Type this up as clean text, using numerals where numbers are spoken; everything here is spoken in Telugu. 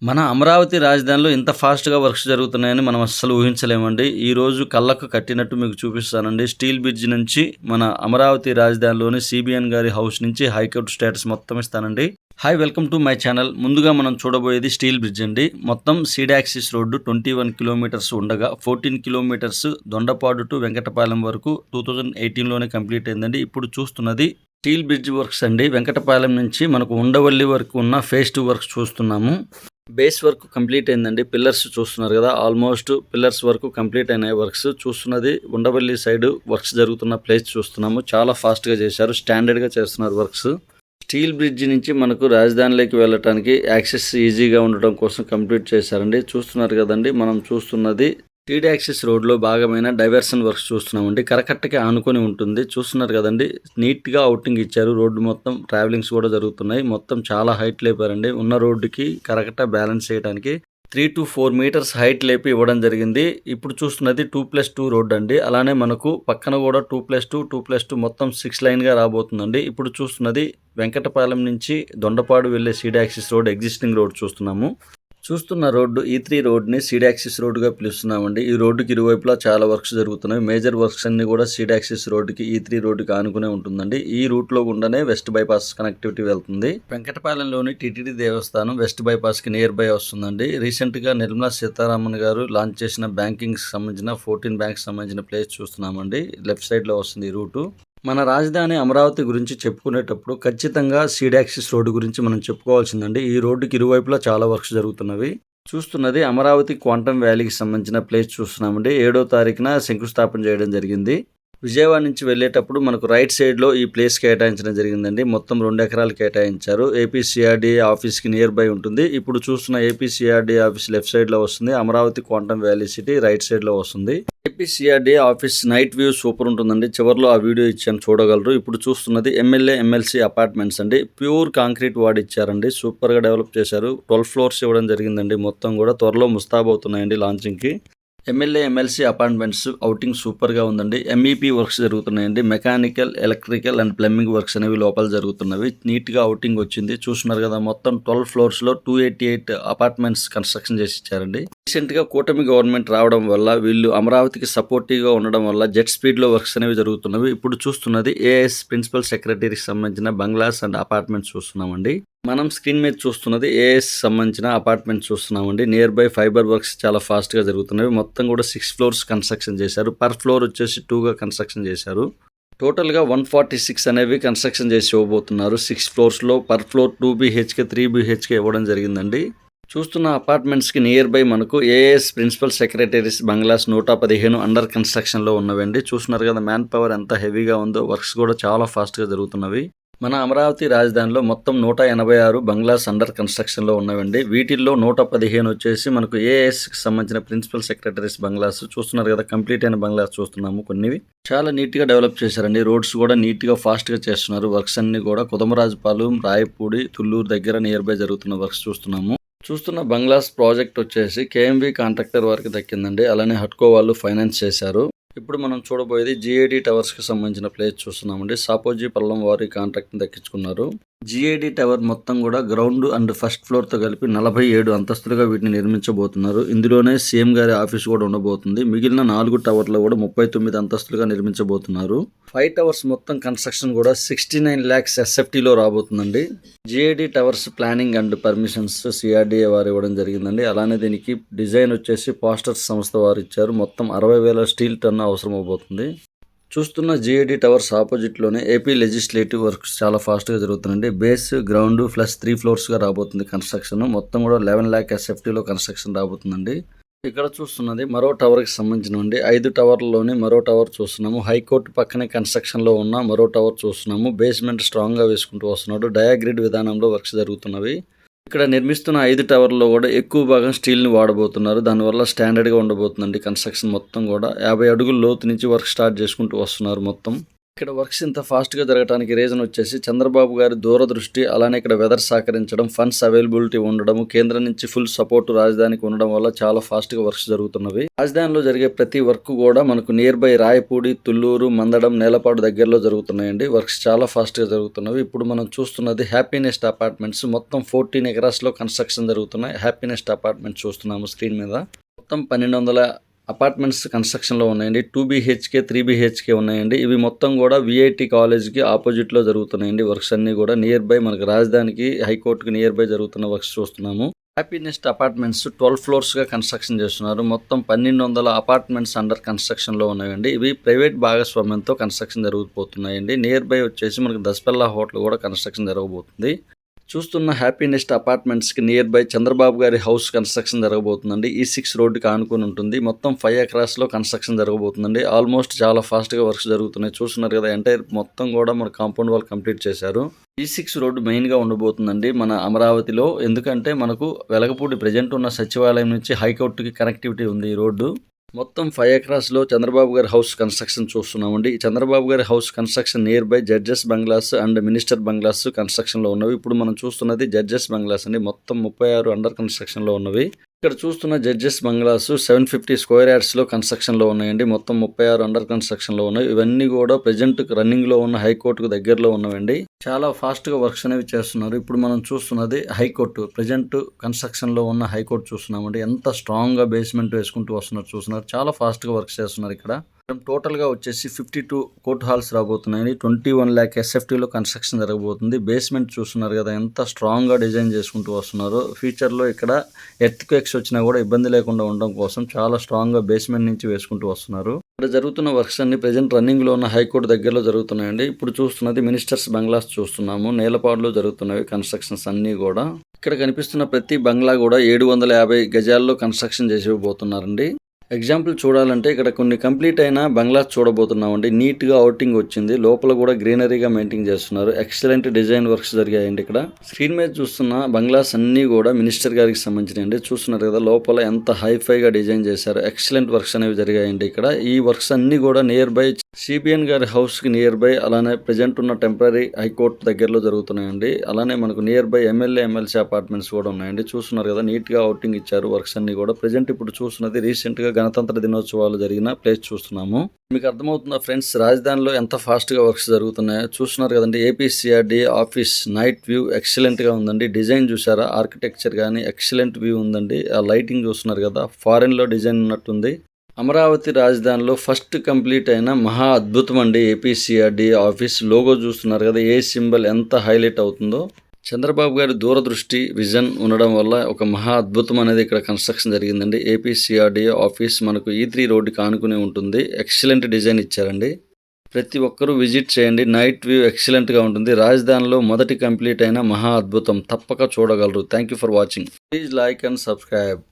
మన అమరావతి రాజధానిలో ఇంత ఫాస్ట్‌గా వర్క్స్ జరుగుతున్నాయని మనం అస్సలు ఊహించలేమండి. ఈరోజు కళ్ళకు కట్టినట్టు మీకు చూపిస్తానండి. స్టీల్ బ్రిడ్జ్ నుంచి మన అమరావతి రాజధానిలోని సీబీఎన్ గారి హౌస్ నుంచి హైకోర్టు స్టేటస్ మొత్తం ఇస్తానండి. Hi welcome to my channel. ముందుగా మనం చూడబోయేది స్టీల్ బ్రిడ్జ్ అండి. మొత్తం సీడాక్సిస్ రోడ్డు 21 కిలోమీటర్స్ ఉండగా 14 కిలోమీటర్స్ దొండపాడు టు వెంకటపాలెం వరకు 2018లోనే కంప్లీట్ అయిందండి. ఇప్పుడు చూస్తున్నది స్టీల్ బ్రిడ్జ్ వర్క్స్ అండి. వెంకటపాలెం నుంచి మనకు ఉండవల్లి వరకు ఉన్న ఫేజ్ 2 వర్క్స్ చూస్తున్నాము. బేస్ వర్క్ కంప్లీట్ అయిందండి. పిల్లర్స్ చూస్తున్నారు కదా, ఆల్మోస్ట్ పిల్లర్స్ వరకు కంప్లీట్ అయినాయి వర్క్స్. చూస్తున్నది ఉండవల్లి సైడ్ వర్క్స్ జరుగుతున్న ప్లేస్ చూస్తున్నాము. చాలా ఫాస్ట్గా చేశారు, స్టాండర్డ్గా చేస్తున్నారు వర్క్స్. స్టీల్ బ్రిడ్జ్ నుంచి మనకు రాజధానిలోకి వెళ్ళటానికి యాక్సెస్ ఈజీగా ఉండటం కోసం కంప్లీట్ చేశారండి. చూస్తున్నారు కదండి, మనం చూస్తున్నది స్టీల్ యాక్సెస్ రోడ్లో భాగమైన డైవర్షన్ వర్క్స్ చూస్తున్నామండి. కరకట్టకి ఆనుకొని ఉంటుంది. చూస్తున్నారు కదండి, నీట్గా అవుటింగ్ ఇచ్చారు. రోడ్డు మొత్తం ట్రావెలింగ్స్ కూడా జరుగుతున్నాయి. మొత్తం చాలా హైట్ లేపారండి. ఉన్న రోడ్డుకి కరకట్ట బ్యాలెన్స్ చేయడానికి 3 to 4 మీటర్స్ హైట్ లేపి ఇవ్వడం జరిగింది. ఇప్పుడు చూస్తున్నది 2+2 రోడ్ అండి. అలానే మనకు పక్కన కూడా 2+2, 2+2 మొత్తం 6 లైన్గా రాబోతుందండి. ఇప్పుడు చూస్తున్నది వెంకటపాలెం నుంచి దొండపాడు వెళ్ళే సీడాక్సిస్ రోడ్ ఎగ్జిస్టింగ్ రోడ్ చూస్తున్నాము. చూస్తున్న రోడ్డు E3 రోడ్ని సీడాక్సిస్ రోడ్డుగా పిలుస్తున్నామండి. ఈ రోడ్డుకి ఇరువైపులా చాలా వర్క్స్ జరుగుతున్నాయి. మేజర్ వర్క్స్ అన్ని కూడా సీడాక్సిస్ రోడ్డుకి E3 రోడ్డుకి ఆనుకునే ఉంటుందండి. ఈ రూట్లో గుండానే వెస్ట్ బైపాస్ కనెక్టివిటీ వెళ్తుంది. వెంకటపాలెంలోని TTD Devasthanam west బైపాస్కి near by వస్తుందండి. రీసెంట్గా నిర్మలా సీతారామన్ గారు లాంచ్ చేసిన బ్యాంకింగ్కి సంబంధించిన 14 బ్యాంక్స్ సంబంధించిన ప్లేస్ చూస్తున్నామండి. లెఫ్ట్ సైడ్లో వస్తుంది ఈ రూటు. మన రాజధాని అమరావతి గురించి చెప్పుకునేటప్పుడు ఖచ్చితంగా సీడాక్సిస్ రోడ్డు గురించి మనం చెప్పుకోవాల్సిందండి. ఈ రోడ్డుకి ఇరువైపులా చాలా వర్క్స్ జరుగుతున్నవి. చూస్తున్నది అమరావతి క్వాంటమ్ వ్యాలీకి సంబంధించిన ప్లేస్ చూస్తున్నామండి. 7వ తారీఖున శంకుస్థాపన చేయడం జరిగింది. విజయవాడ నుంచి వెళ్ళేటప్పుడు మనకు రైట్ సైడ్లో ఈ ప్లేస్ కేటాయించడం జరిగిందండి. మొత్తం 2 ఎకరాలు కేటాయించారు. ఏపీసీఆర్డీఏ ఆఫీస్కి నియర్ బై ఉంటుంది. ఇప్పుడు చూస్తున్న ఏపీసీఆర్డీఏ ఆఫీస్ లెఫ్ట్ సైడ్లో వస్తుంది. Amaravati quantum valley city right సైడ్లో వస్తుంది. APCRDA office night view super ఉంటుందండి. చివరిలో ఆ వీడియో ఇచ్చాను, చూడగలరు. ఇప్పుడు చూస్తున్నది ఎమ్మెల్యే ఎమ్మెల్సీ అపార్ట్మెంట్స్ అండి. ప్యూర్ కాంక్రీట్ వాడి ఇచ్చారండి. సూపర్గా డెవలప్ చేశారు. 12 ఫ్లోర్స్ ఇవ్వడం జరిగిందండి. మొత్తం కూడా త్వరలో ముస్తాబవుతున్నాయండి లాంచింగ్కి. ఎమ్మెల్యే ఎమ్మెల్సీ అపార్ట్మెంట్స్ అవుటింగ్ సూపర్గా ఉందండి. ఎంఈపీ వర్క్స్ జరుగుతున్నాయండి. Mechanical, electrical and plumbing works అనేవి లోపల జరుగుతున్నవి. నీట్గా అవుటింగ్ వచ్చింది. చూస్తున్నారు కదా, మొత్తం 12 ఫ్లోర్స్లో 288 అపార్ట్మెంట్స్ కన్స్ట్రక్షన్ చేసి ఇచ్చారండి. రీసెంట్గా కూటమి గవర్నమెంట్ రావడం వల్ల వీళ్ళు అమరావతికి సపోర్టివ్గా ఉండడం వల్ల జెట్ స్పీడ్లో వర్క్స్ అనేవి జరుగుతున్నవి. ఇప్పుడు చూస్తున్నది ఏఎస్ ప్రిన్సిపల్ సెక్రటరీకి సంబంధించిన బంగ్లాస్ అండ్ అపార్ట్మెంట్స్ చూస్తున్నామండి. మనం స్క్రీన్ మీద చూస్తున్నది ఏఎస్ సంబంధించిన అపార్ట్మెంట్స్ చూస్తున్నామండి. నియర్ బై ఫైబర్ వర్క్స్ చాలా ఫాస్ట్గా జరుగుతున్నవి. మొత్తం కూడా 6 ఫ్లోర్స్ కన్స్ట్రక్షన్ చేశారు. పర్ ఫ్లోర్ వచ్చేసి 2గా కన్స్ట్రక్షన్ చేశారు. టోటల్గా 146 అనేవి కన్స్ట్రక్షన్ చేసి ఇవ్వబోతున్నారు. 6 ఫ్లోర్స్లో పర్ ఫ్లోర్ 2 BHK 3 BHK ఇవ్వడం జరిగిందండి. చూస్తున్న అపార్ట్మెంట్స్కి నియర్ బై మనకు AS principal secretaries bungalows 115 under కన్స్ట్రక్షన్లో ఉన్నవండి. చూస్తున్నారు కదా, మ్యాన్ పవర్ ఎంత హెవీగా ఉందో. వర్క్స్ కూడా చాలా ఫాస్ట్గా జరుగుతున్నవి. మన అమరావతి రాజధానిలో మొత్తం 186 బంగ్లాస్ అండర్ కన్స్ట్రక్షన్లో ఉన్నవండి. వీటిల్లో 115 వచ్చేసి మనకు ఏఎస్కి సంబంధించిన ప్రిన్సిపల్ సెక్రటరీస్ బంగ్లాస్. చూస్తున్నారు కదా, కంప్లీట్ అయిన బంగ్లాస్ చూస్తున్నాము. కొన్నివి చాలా నీట్గా డెవలప్ చేశారండి. రోడ్స్ కూడా నీట్గా ఫాస్ట్గా చేస్తున్నారు. వర్క్స్ అన్ని కూడా కుదమరాజుపాలెం, రాయపూడి, తుళ్ళూరు దగ్గర నియర్ బై జరుగుతున్న వర్క్స్ చూస్తున్నాము. చూస్తున్న బంగ్లాస్ ప్రాజెక్ట్ వచ్చేసి కేఎంవి కాంట్రాక్టర్ వారికి దక్కిందండి. అలానే హట్కో వాళ్ళు ఫైనాన్స్ చేశారు. ఇప్పుడు మనం చూడబోయేది జిఐడి టవర్స్కి సంబంధించిన ప్లేస్ చూస్తున్నామండి. సాపోజీ పల్లం వారి కాంట్రాక్ట్ని దక్కించుకున్నారు. జిఐడి టవర్ మొత్తం కూడా గ్రౌండ్ అండ్ ఫస్ట్ ఫ్లోర్తో కలిపి 47 అంతస్తులుగా వీటిని నిర్మించబోతున్నారు. ఇందులోనే సీఎం గారి ఆఫీస్ కూడా ఉండబోతుంది. మిగిలిన 4 టవర్లు కూడా 39 అంతస్తులుగా నిర్మించబోతున్నారు. 5 టవర్స్ మొత్తం కన్స్ట్రక్షన్ కూడా 69 lakhs SFTలో రాబోతుందండి. GID towers planning and permissions CRDA వారు ఇవ్వడం జరిగిందండి. అలానే దీనికి డిజైన్ వచ్చేసి పాస్టర్స్ సంస్థ వారు ఇచ్చారు. మొత్తం 60,000 స్టీల్ టన్ అవసరం అవబోతుంది. చూస్తున్న జిఐడి టవర్స్ ఆపోజిట్లోనే ఏపీ లెజిస్లేటివ్ వర్క్స్ చాలా ఫాస్ట్గా జరుగుతుందండి. బేస్, గ్రౌండ్ ప్లస్ 3 ఫ్లోర్స్గా రాబోతుంది కన్స్ట్రక్షన్. మొత్తం కూడా 11 lakh SFTలో కన్స్ట్రక్షన్ రాబోతుందండి. ఇక్కడ చూస్తున్నది మరో టవర్కి సంబంధించినవండి. 5 టవర్లలోని మరో టవర్ చూస్తున్నాము. హైకోర్టు పక్కనే కన్స్ట్రక్షన్లో ఉన్న మరో టవర్ చూస్తున్నాము. బేస్మెంట్ స్ట్రాంగ్గా వేసుకుంటూ వస్తున్నాడు. డయాగ్రిడ్ విధానంలో వర్క్స్ జరుగుతున్నవి. ఇక్కడ నిర్మిస్తున్న 5 టవర్లో కూడా ఎక్కువ భాగం స్టీల్ని వాడబోతున్నారు. దానివల్ల స్టాండర్డ్గా ఉండబోతుందండి కన్స్ట్రక్షన్. మొత్తం కూడా 50 అడుగుల లోతు నుంచి వర్క్ స్టార్ట్ చేసుకుంటూ వస్తున్నారు మొత్తం. ఇక్కడ వర్క్స్ ఇంత ఫాస్ట్గా జరగడానికి రీజన్ వచ్చేసి చంద్రబాబు గారి దూరదృష్టి, అలానే ఇక్కడ వెదర్ సహకరించడం, ఫండ్స్ అవైలబిలిటీ ఉండడం, కేంద్రం నుంచి ఫుల్ సపోర్ట్ రాజధానికి ఉండడం వల్ల చాలా ఫాస్ట్గా వర్క్స్ జరుగుతున్నవి. రాజధానిలో జరిగే ప్రతి వర్క్ కూడా మనకు నియర్ బై రాయపూడి, తుళ్ళూరు, మందడం, నేలపాడు దగ్గరలో జరుగుతున్నాయండి. వర్క్స్ చాలా ఫాస్ట్గా జరుగుతున్నవి. ఇప్పుడు మనం చూస్తున్నది హ్యాపీనెస్ట్ అపార్ట్మెంట్స్. మొత్తం 14 ఎకరాస్లో కన్స్ట్రక్షన్ జరుగుతున్నాయి. హ్యాపీనెస్ట్ అపార్ట్మెంట్స్ చూస్తున్నాము స్క్రీన్ మీద. మొత్తం 1200 అపార్ట్మెంట్స్ కన్స్ట్రక్షన్లో ఉన్నాయండి. 2 BHK 3 BHK ఉన్నాయండి. ఇవి మొత్తం కూడా VIT కాలేజ్కి ఆపోజిట్లో జరుగుతున్నాయండి. వర్క్స్ అన్నీ కూడా నియర్ బై మనకు రాజధానికి, హైకోర్టుకి నియర్ బై జరుగుతున్న వర్క్స్ చూస్తున్నాము. హ్యాపీనెస్ట్ అపార్ట్మెంట్స్ 12 ఫ్లోర్స్గా కన్స్ట్రక్షన్ చేస్తున్నారు. మొత్తం 1200 అపార్ట్మెంట్స్ అండర్ కన్స్ట్రక్షన్లో ఉన్నాయండి. ఇవి ప్రైవేట్ భాగస్వామ్యంతో కన్స్ట్రక్షన్ జరగబోతున్నాయండి. నియర్ బై వచ్చేసి మనకు దస్పల్లా హోటల్ కూడా కన్స్ట్రక్షన్ జరగబోతుంది. చూస్తున్న హ్యాపీనెస్ట్ అపార్ట్మెంట్స్కి నియర్ బై చంద్రబాబు గారి హౌస్ కన్స్ట్రక్షన్ జరగబోతుందండి. E6 రోడ్డుకి ఆనుకొని ఉంటుంది. మొత్తం 5 ఎకరాస్లో కన్స్ట్రక్షన్ జరగబోతుందండి. ఆల్మోస్ట్ చాలా ఫాస్ట్గా వర్క్స్ జరుగుతున్నాయి. చూస్తున్నారు కదా, ఎంటైర్ మొత్తం కూడా మన కాంపౌండ్ వాల్ కంప్లీట్ చేశారు. E6 రోడ్డు మెయిన్గా ఉండబోతుందండి మన అమరావతిలో. ఎందుకంటే మనకు వెలగపూడి ప్రజెంట్ ఉన్న సచివాలయం నుంచి హైకోర్టుకి కనెక్టివిటీ ఉంది ఈ రోడ్డు. మొత్తం 5 ఎకరాస్లో చంద్రబాబు గారి హౌస్ కన్స్ట్రక్షన్ చూస్తున్నామండి. ఈ చంద్రబాబు గారి house construction near by judges bungalows and minister bungalows కన్స్ట్రక్షన్లో ఉన్నవి. ఇప్పుడు మనం చూస్తున్నది జడ్జెస్ బంగ్లాస్ అండి. మొత్తం 36 అండర్ కన్స్ట్రక్షన్లో ఉన్నవి. ఇక్కడ చూస్తున్న జడ్జెస్ బంగ్లాస్ 750 స్క్వేర్ యార్డ్స్లో కన్స్ట్రక్షన్లో ఉన్నాయండి. మొత్తం 36 అండర్ కన్స్ట్రక్షన్లో ఉన్నాయి. ఇవన్నీ కూడా ప్రజెంట్ రన్నింగ్లో ఉన్న హైకోర్టుకు దగ్గరలో ఉన్నవండి. చాలా ఫాస్ట్గా వర్క్స్ అనేవి చేస్తున్నారు. ఇప్పుడు మనం చూస్తున్నది హైకోర్టు, ప్రజెంట్ కన్స్ట్రక్షన్లో ఉన్న హైకోర్టు చూస్తున్నామండి. ఎంత స్ట్రాంగ్గా బేస్మెంట్ వేసుకుంటూ వస్తున్నారు చూస్తున్నారు. చాలా ఫాస్ట్గా వర్క్ చేస్తున్నారు ఇక్కడ. టోటల్గా వచ్చేసి 52 కోర్ట్ హాల్స్ రాబోతున్నాయి. 21 lakh SFTలో కన్స్ట్రక్షన్ జరగబోతుంది. బేస్మెంట్ చూస్తున్నారు కదా, ఎంత స్ట్రాంగ్గా డిజైన్ చేసుకుంటూ వస్తున్నారు. ఫ్యూచర్లో ఇక్కడ ఎర్త్క్వేక్స్ వచ్చినా కూడా ఇబ్బంది లేకుండా ఉండడం కోసం చాలా స్ట్రాంగ్గా బేస్మెంట్ నుంచి వేసుకుంటూ వస్తున్నారు. ఇక్కడ జరుగుతున్న వర్క్స్ అన్ని ప్రజెంట్ రన్నింగ్లో ఉన్న హైకోర్టు దగ్గరలో జరుగుతున్నాయండి. ఇప్పుడు చూస్తున్నది మినిస్టర్స్ బంగ్లాస్ చూస్తున్నాము. నేలపాడులో జరుగుతున్నవి కన్స్ట్రక్షన్స్ అన్నీ కూడా. ఇక్కడ కనిపిస్తున్న ప్రతి బంగ్లా కూడా 750 గజాల్లో కన్స్ట్రక్షన్ చేసిపోతున్నారండి. ఎగ్జాంపుల్ చూడాలంటే ఇక్కడ కొన్ని కంప్లీట్ అయిన బంగ్లాస్ చూడబోతున్నామండి. నీట్గా అవుటింగ్ వచ్చింది. లోపల కూడా గ్రీనరీగా మెయింటైన్ చేస్తున్నారు. ఎక్సలెంట్ డిజైన్ వర్క్స్ జరిగాయండి. ఇక్కడ స్క్రీన్ మీద చూస్తున్న బంగ్లాస్ అన్నీ కూడా మినిస్టర్ గారికి సంబంధించినవి. చూస్తున్నారు కదా, లోపల ఎంత హైఫైగా డిజైన్ చేశారు. ఎక్సలెంట్ వర్క్స్ అనేవి జరిగాయండి ఇక్కడ. ఈ వర్క్స్ అన్నీ కూడా నియర్ బై CBN గారి హౌస్కి నియర్ బై, అలానే ప్రజెంట్ ఉన్న టెంపరీ హైకోర్టు దగ్గరలో జరుగుతున్నాయండి. అలానే మనకు నియర్ బై MLC అపార్ట్మెంట్స్ కూడా ఉన్నాయండి. చూస్తున్నారు కదా, నీట్గా అవుటింగ్ ఇచ్చారు. వర్క్స్ అన్ని కూడా ప్రజెంట్ ఇప్పుడు చూస్తున్నది రీసెంట్గా గణతంత్ర దినోత్సవాలు జరిగిన ప్లేస్ చూస్తున్నాము. మీకు అర్థమవుతుందా ఫ్రెండ్స్, రాజధానిలో ఎంత ఫాస్ట్గా వర్క్స్ జరుగుతున్నాయో చూస్తున్నారు కదండి. APCRD ఆఫీస్ నైట్ వ్యూ ఎక్సలెంట్గా ఉందండి. డిజైన్ చూసారా, ఆర్కిటెక్చర్ కానీ ఎక్సలెంట్ వ్యూ ఉందండి. ఆ లైటింగ్ చూస్తున్నారు కదా, ఫారెన్లో డిజైన్ ఉన్నట్టుంది. అమరావతి రాజధానిలో ఫస్ట్ కంప్లీట్ అయిన మహా అద్భుతం అండి APCRD ఆఫీస్. లోగో చూస్తున్నారు కదా, ఏ సింబల్ ఎంత హైలైట్ అవుతుందో. చంద్రబాబు గారి దూరదృష్టి, విజన్ ఉండడం వల్ల ఒక మహా అద్భుతం అనేది ఇక్కడ కన్స్ట్రక్షన్ జరిగిందండి. APCRD ఆఫీస్ మనకు E3 రోడ్డుకి ఆనుకుని ఉంటుంది. ఎక్సలెంట్ డిజైన్ ఇచ్చారండి. ప్రతి ఒక్కరూ విజిట్ చేయండి. నైట్ వ్యూ ఎక్సలెంట్గా ఉంటుంది. రాజధానిలో మొదటి కంప్లీట్ అయిన మహా అద్భుతం. తప్పక చూడగలరు. Thank you for watching. Please like and subscribe.